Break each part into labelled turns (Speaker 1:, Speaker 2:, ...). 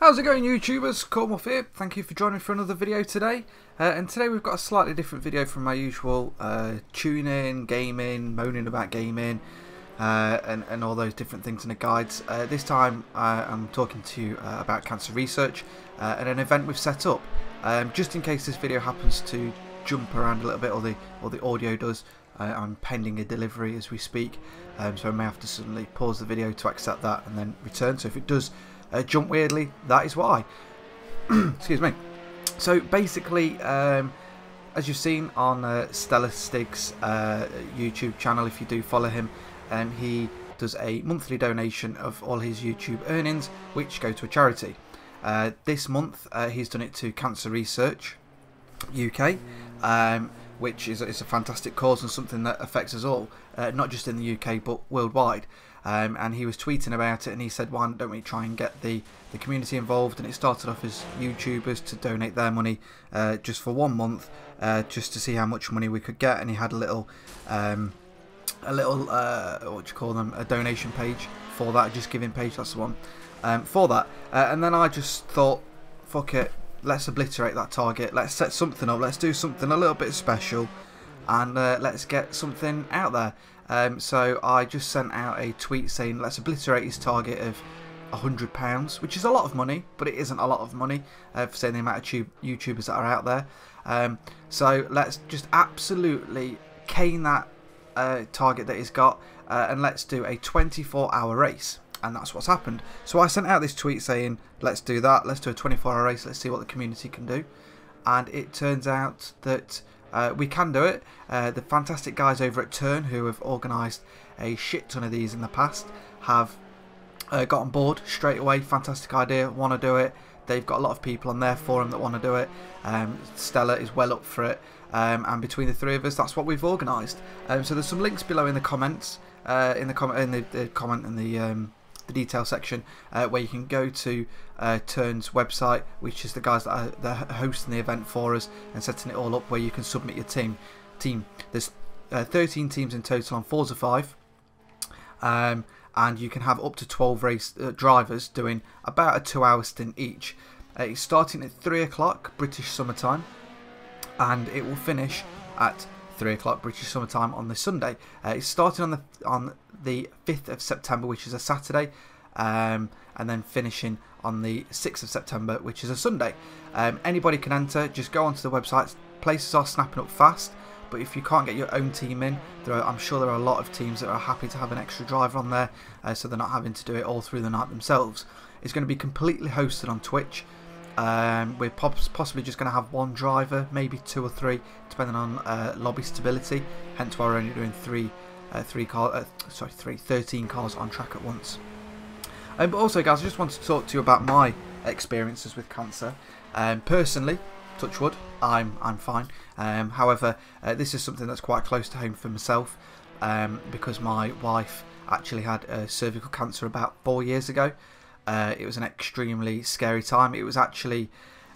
Speaker 1: How's it going, YouTubers? Cornwolf here. Thank you for joining me for another video today. And today we've got a slightly different video from my usual tuning, gaming, moaning about gaming, and all those different things in the guides. This time I'm talking to you about cancer research and an event we've set up. Just in case this video happens to jump around a little bit, or the audio does, I'm pending a delivery as we speak, so I may have to suddenly pause the video to accept that and then return. So if it does jump weirdly, that is why. Excuse me. So basically, as you've seen on Stellar Stig's YouTube channel, if you do follow him, he does a monthly donation of all his YouTube earnings, which go to a charity. This month he's done it to Cancer Research UK, which is a fantastic cause and something that affects us all, not just in the UK but worldwide. And he was tweeting about it, and he said, why don't we try and get the community involved? And it started off as YouTubers to donate their money just for 1 month, just to see how much money we could get. And he had a little what do you call them, a donation page for that, just giving page, that's the one, for that. And then I just thought, fuck it, let's obliterate that target, let's set something up, let's do something a little bit special, and let's get something out there. So I just sent out a tweet saying let's obliterate his target of £100, which is a lot of money, but it isn't a lot of money for saying the amount of YouTubers that are out there. So let's just absolutely cane that target that he's got, and let's do a 24-hour race. And that's what's happened. So I sent out this tweet saying let's do that, let's do a 24-hour race, let's see what the community can do. And it turns out that we can do it. The fantastic guys over at Turn, who have organised a shit ton of these in the past, have got on board straight away. Fantastic idea, want to do it. They've got a lot of people on their forum that want to do it. Stella is well up for it, and between the three of us, that's what we've organised. So there's some links below in the comments, in the detail section, where you can go to Turn's website, which is the guys that are hosting the event for us and setting it all up, where you can submit your team. There's 13 teams in total on Forza 5, and you can have up to 12 race drivers doing about a 2-hour stint each. It's starting at 3 o'clock British summertime, and it will finish at 3 o'clock British summertime on the Sunday. It's starting on the 5th of September, which is a Saturday, and then finishing on the 6th of September, which is a Sunday. Anybody can enter. Just go onto the website. Places are snapping up fast, but if you can't get your own team in, I'm sure there are a lot of teams that are happy to have an extra driver on there, so they're not having to do it all through the night themselves. It's going to be completely hosted on Twitch. We're possibly just going to have one driver, maybe 2 or 3, depending on lobby stability. Hence why we're only doing 13 cars on track at once. But also, guys, I just wanted to talk to you about my experiences with cancer. Personally, touch wood, I'm fine. However, this is something that's quite close to home for myself, because my wife actually had cervical cancer about 4 years ago. It was an extremely scary time. It was actually,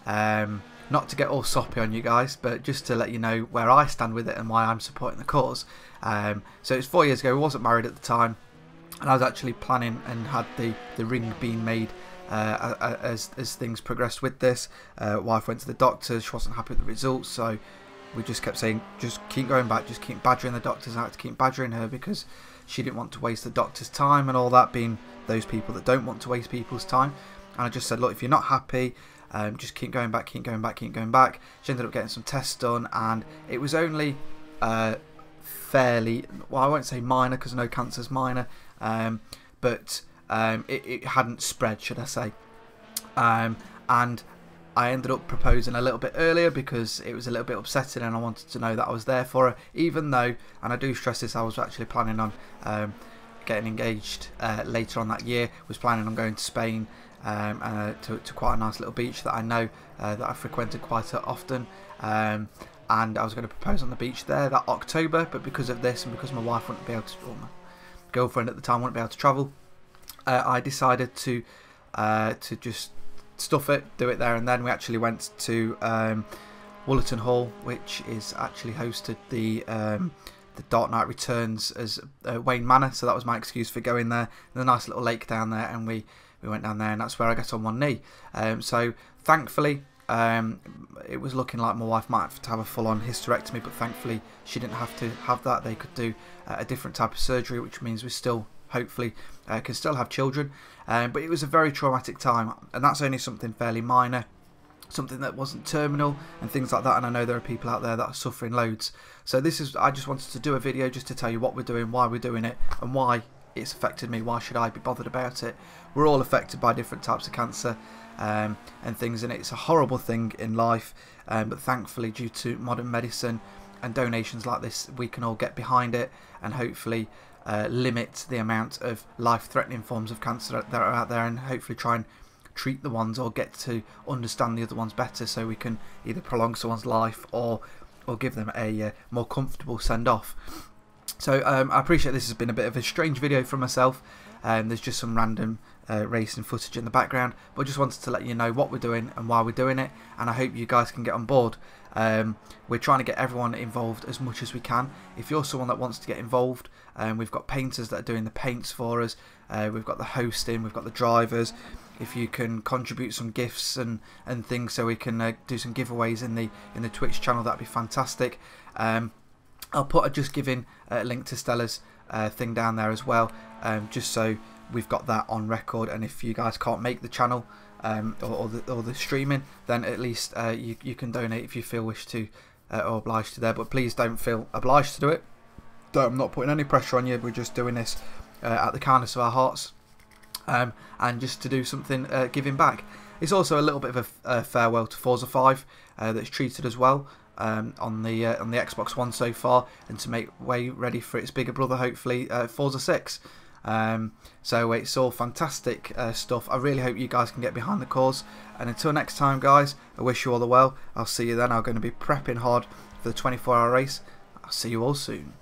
Speaker 1: not to get all soppy on you guys, but just to let you know where I stand with it and why I'm supporting the cause. So it was 4 years ago. I wasn't married at the time, and I was actually planning and had the ring being made as things progressed with this. Wife went to the doctors. She wasn't happy with the results, so we just kept saying, just keep going back, just keep badgering the doctors out, to keep badgering her, because she didn't want to waste the doctor's time, and all that, being those people that don't want to waste people's time. And I just said, look, if you're not happy, just keep going back, keep going back, keep going back. She ended up getting some tests done, and it was only fairly, well, I won't say minor, because no cancer's minor, but it hadn't spread, should I say. And I ended up proposing a little bit earlier because it was a little bit upsetting, and I wanted to know that I was there for her, even though, and I do stress this, I was actually planning on getting engaged later on that year. Was planning on going to Spain, to quite a nice little beach that I know that I frequented quite often, and I was going to propose on the beach there that October, but because of this, and because my wife wouldn't be able to, or my girlfriend at the time wouldn't be able to travel, I decided to just stuff it, do it there and then. We actually went to Woollerton Hall, which is actually hosted the Dark Knight Returns as Wayne Manor, so that was my excuse for going there. There's a nice little lake down there, and we we went down there, and that's where I got on one knee. So thankfully, it was looking like my wife might have to have a full-on hysterectomy, but thankfully she didn't have to have that. They could do a different type of surgery, which means we still hopefully can still have children. But it was a very traumatic time, and that's only something fairly minor, something that wasn't terminal and things like that. And I know there are people out there that are suffering loads. So I just wanted to do a video just to tell you what we're doing, why we're doing it, and why it's affected me. Why should I be bothered about it? We're all affected by different types of cancer and things, and it's a horrible thing in life, but thankfully, due to modern medicine and donations like this, we can all get behind it and hopefully limit the amount of life-threatening forms of cancer that are out there, and hopefully try and treat the ones or get to understand the other ones better, so we can either prolong someone's life or give them a more comfortable send-off. So I appreciate this has been a bit of a strange video for myself. There's just some random racing footage in the background, but I just wanted to let you know what we're doing and why we're doing it, and I hope you guys can get on board. We're trying to get everyone involved as much as we can. If you're someone that wants to get involved, we've got painters that are doing the paints for us, we've got the hosting, we've got the drivers. If you can contribute some gifts and things, so we can do some giveaways in the Twitch channel, that'd be fantastic. I'll put a Just Giving link to Stella's thing down there as well, just so we've got that on record. And if you guys can't make the channel or the streaming, then at least you can donate if you feel wish to or obliged to there. But please don't feel obliged to do it. I'm not putting any pressure on you. We're just doing this at the kindness of our hearts, and just to do something giving back. It's also a little bit of a farewell to Forza 5 that's treated as well on the Xbox One so far, and to make way ready for its bigger brother, hopefully, Forza 6. So it's all fantastic stuff. I really hope you guys can get behind the cause, and until next time, guys, I wish you all the well. I'll see you then. I'm going to be prepping hard for the 24-hour race. I'll see you all soon.